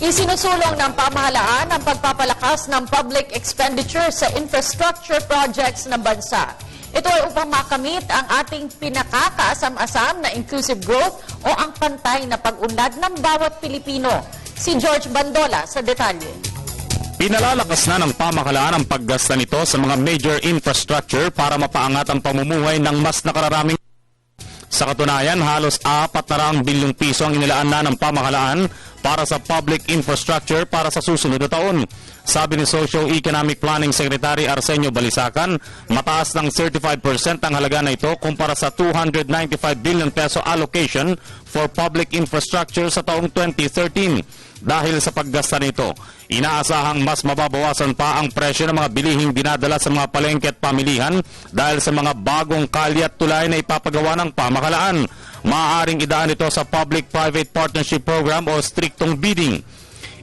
Isinusulong ng pamahalaan ang pagpapalakas ng public expenditure sa infrastructure projects ng bansa. Ito ay upang makamit ang ating pinakakaasam-asam na inclusive growth o ang pantay na pag-unlad ng bawat Pilipino. Si George Bandola sa detalye. Pinalalakas na ng pamahalaan ang paggasta nito sa mga major infrastructure para mapaangat ang pamumuhay ng mas nakararaming. Sa katunayan, halos 400 bilyong piso ang inilaan na ng pamahalaan para sa public infrastructure para sa susunod na taon. Sabi ni Socio-Economic Planning Secretary Arsenio Balisacan, mataas ng 35% ang halaga na ito kumpara sa 295 billion peso allocation for public infrastructure sa taong 2013. Dahil sa paggasta nito, inaasahang mas mababawasan pa ang presyo ng mga bilihing dinadala sa mga palengke at pamilihan dahil sa mga bagong kalye at tulay na ipapagawa ng pamahalaan. Maaaring idaan ito sa Public-Private Partnership Program o striktong bidding.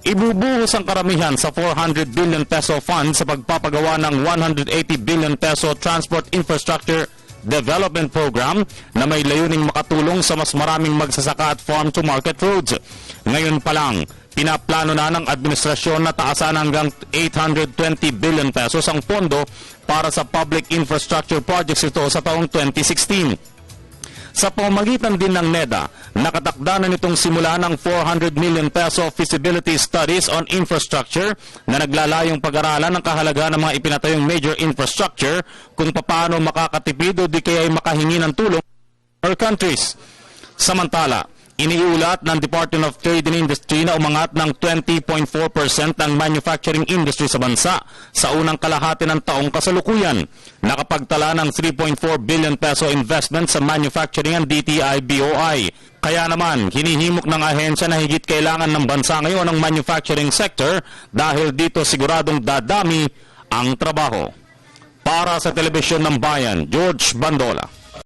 Ibubuhos ang karamihan sa 400 billion peso fund sa pagpapagawa ng 180 billion peso Transport Infrastructure Development Program na may layuning makatulong sa mas maraming magsasaka at farm-to-market roads. Ngayon pa lang, pinaplano na ng administrasyon na taasan hanggang 820 billion pesos ang pondo para sa public infrastructure projects ito sa taong 2016. Sa pamamagitan din ng NEDA, nakatakda na nitong simula ng 400 million peso feasibility studies on infrastructure na naglalayong pag-aralan ng kahalagaan ng mga ipinatayong major infrastructure kung paano makakatipid o di kaya ay makahingi ng tulong or countries. Samantala, iniulat ng Department of Trade and Industry na umangat ng 20.4% ang manufacturing industry sa bansa sa unang kalahati ng taong kasalukuyan. Nakapagtala ng 3.4 billion peso investment sa manufacturing ang DTI-BOI. Kaya naman, hinihimok ng ahensya na higit kailangan ng bansa ngayon ang manufacturing sector dahil dito siguradong dadami ang trabaho. Para sa Telebisyon ng Bayan, George Bandola.